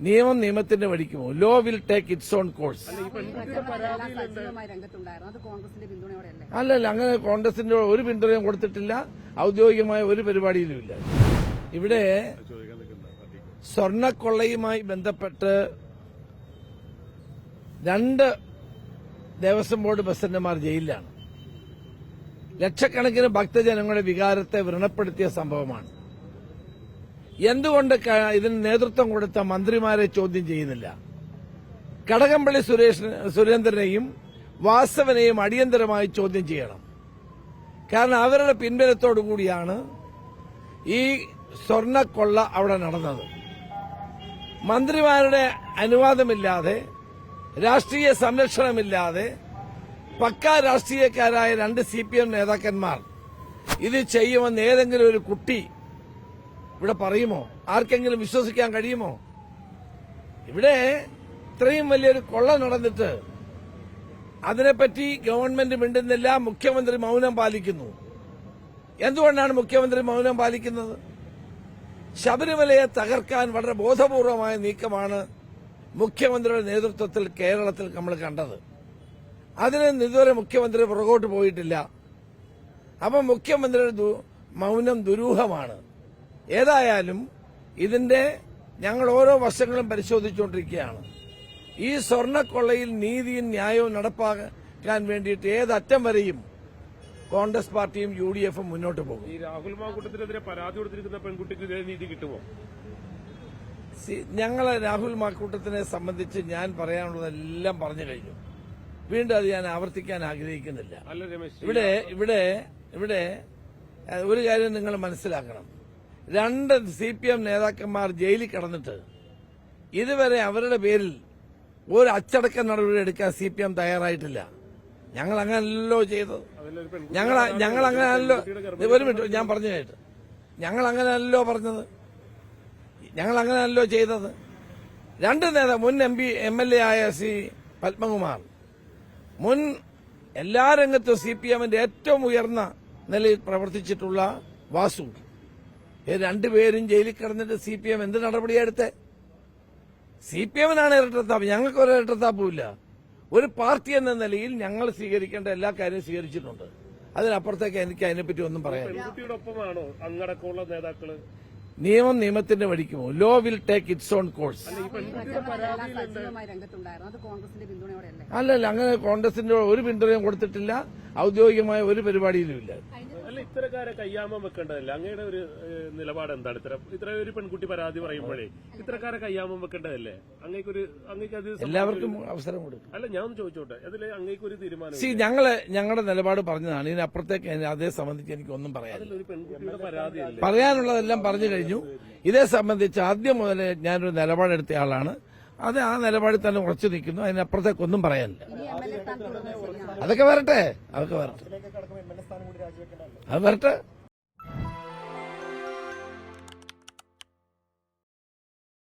നിയമം നിയമത്തിന്റെ വഴിക്കുമോ? Law will take its own course. അല്ലല്ല, അങ്ങനെ കോൺഗ്രസിന്റെ ഒരു പിന്തുണയും കൊടുത്തിട്ടില്ല. ഔദ്യോഗികമായ ഒരു പരിപാടിയിലുമില്ല. ഇവിടെ സ്വർണ്ണക്കൊള്ളയുമായി ബന്ധപ്പെട്ട് 2 ദേവസ്വം ബോർഡ് പ്രസിഡന്റുമാർ ജയിലിലാണ്. ലക്ഷക്കണക്കിന് ഭക്തജനങ്ങളുടെ വികാരത്തെ വ്രണപ്പെടുത്തിയ സംഭവമാണ്. എന്തുകൊണ്ട് ഇതിന് നേതൃത്വം കൊടുത്ത മന്ത്രിമാരെ ചോദ്യം ചെയ്യുന്നില്ല? കടകംപള്ളി സുരേന്ദ്രനെയും വാസവനെയും അടിയന്തരമായി ചോദ്യം ചെയ്യണം. കാരണം അവരുടെ പിൻബലത്തോടുകൂടിയാണ് ഈ സ്വർണ്ണക്കൊള്ള അവിടെ നടന്നത്. മന്ത്രിമാരുടെ അനുവാദമില്ലാതെ, രാഷ്ട്രീയ സംരക്ഷണമില്ലാതെ പക്കാ രാഷ്ട്രീയക്കാരായ 2 CPM നേതാക്കന്മാർ ഇത് ചെയ്യുമെന്ന് ഏതെങ്കിലും ഒരു കുട്ടി ഇവിടെ പറയുമോ? ആർക്കെങ്കിലും വിശ്വസിക്കാൻ കഴിയുമോ? ഇവിടെ ഇത്രയും വലിയൊരു കൊള്ള നടന്നിട്ട് അതിനെപ്പറ്റി ഗവൺമെന്റ് മിണ്ടുന്നില്ല. മുഖ്യമന്ത്രി മൌനം പാലിക്കുന്നു. എന്തുകൊണ്ടാണ് മുഖ്യമന്ത്രി മൌനം പാലിക്കുന്നത്? ശബരിമലയെ തകർക്കാൻ വളരെ ബോധപൂർവമായ നീക്കമാണ് മുഖ്യമന്ത്രിയുടെ നേതൃത്വത്തിൽ കേരളത്തിൽ നമ്മൾ കണ്ടത്. അതിന് ഇതുവരെ മുഖ്യമന്ത്രി പുറകോട്ട് പോയിട്ടില്ല. അപ്പം മുഖ്യമന്ത്രിയുടെ മൌനം ദുരൂഹമാണ്. ഏതായാലും ഇതിന്റെ ഞങ്ങൾ ഓരോ വശങ്ങളും പരിശോധിച്ചുകൊണ്ടിരിക്കുകയാണ്. ഈ സ്വർണ്ണക്കൊള്ളയിൽ നീതിയും ന്യായവും നടപ്പാക്കാൻ വേണ്ടിയിട്ട് ഏതറ്റം വരെയും കോൺഗ്രസ് പാർട്ടിയും UDFും മുന്നോട്ട് പോകും. ഈ രാഹുൽ മാക്കൂട്ടത്തിനെതിരെ പരാതി കൊടുത്തിരിക്കുന്ന പെൺകുട്ടിക്ക് നീതി കിട്ടുമോ? ഞങ്ങൾ രാഹുൽ മാക്കൂട്ടത്തിനെ സംബന്ധിച്ച് ഞാൻ പറയാനുള്ളതെല്ലാം പറഞ്ഞു കഴിഞ്ഞു. വീണ്ടും അത് ഞാൻ ആവർത്തിക്കാൻ ആഗ്രഹിക്കുന്നില്ല. ഇവിടെ ഒരു കാര്യം നിങ്ങൾ മനസ്സിലാക്കണം. 2 CPM നേതാക്കന്മാർ ജയിലിൽ കിടന്നിട്ട് ഇതുവരെ അവരുടെ പേരിൽ ഒരു അച്ചടക്ക നടപടി എടുക്കാൻ CPM തയ്യാറായിട്ടില്ല. ഞങ്ങൾ അങ്ങനല്ലോ ചെയ്തത്. ഞങ്ങൾ അങ്ങനെയല്ലോ. ഒരു മിനിറ്റ്, ഞാൻ പറഞ്ഞു കേട്ട്. ഞങ്ങൾ അങ്ങനെയല്ലോ പറഞ്ഞത്. ഞങ്ങൾ അങ്ങനെയല്ലോ ചെയ്തത്. 2 മുൻ MLA ആയ ശ്രീ പത്മകുമാർ, മുൻ എല്ലാ രംഗത്തും CPMന്റെ ഏറ്റവും ഉയർന്ന നിലയിൽ പ്രവർത്തിച്ചിട്ടുള്ള വാസു, 2 പേരും ജയിലിൽ കിടന്നിട്ട് CPM എന്ത് നടപടിയെടുത്തേ? CPMനാണ് ഇരട്ടത്താപ്പ്. ഞങ്ങൾക്ക് ഒരു ഇരട്ടത്താപ്പുമില്ല. ഒരു പാർട്ടി എന്ന നിലയിൽ ഞങ്ങൾ സ്വീകരിക്കേണ്ട എല്ലാ കാര്യവും സ്വീകരിച്ചിട്ടുണ്ട്. അതിനപ്പുറത്തേക്ക് എനിക്ക് അതിനെപ്പറ്റി ഒന്നും പറയാനില്ല. നിയമം നിയമത്തിന്റെ വഴിക്കുമോ? Law will take its own course. അല്ലല്ല, അങ്ങനെ കോൺഗ്രസിന്റെ ഒരു പിന്തുണയും കൊടുത്തിട്ടില്ല. ഔദ്യോഗികമായ ഒരു പരിപാടിയിലുമില്ല. അല്ല, ഇത്തരക്കാരെ കയ്യാമം വെക്കേണ്ടതല്ല. അങ്ങയുടെ ഒരു നിലപാട് എന്താണ്? ഇത്ര ഒരു പെൺകുട്ടി പരാതി പറയുമ്പോഴേ ഇത്തരക്കാരെ കയ്യാമം വെക്കേണ്ടതല്ലേ? അങ്ങേക്ക് അത് എല്ലാവർക്കും അവസരം കൊടുക്കും. അല്ല, ഞാൻ ഒന്ന് ചോദിച്ചോട്ടെ, അതിൽ അങ്ങേക്കൊരു തീരുമാനം? ഞങ്ങളുടെ നിലപാട് പറഞ്ഞതാണ്. ഇതിനപ്പുറത്തേക്ക് അതേ സംബന്ധിച്ച് എനിക്കൊന്നും പറയാനില്ല. ഒരു പെൺകുട്ടിയുടെ പരാതിയല്ലേ? പറയാനുള്ളതെല്ലാം പറഞ്ഞു കഴിഞ്ഞു. ഇതേ സംബന്ധിച്ച് ആദ്യം മുതൽ ഞാനൊരു നിലപാടെടുത്ത ആളാണ്. അത് ആ നിലപാടിൽ തന്നെ ഉറച്ചു നിൽക്കുന്നു. അതിനപ്പുറത്തേക്കൊന്നും പറയാനില്ല. അതൊക്കെ വരട്ടെ. അത് വരട്ടെ.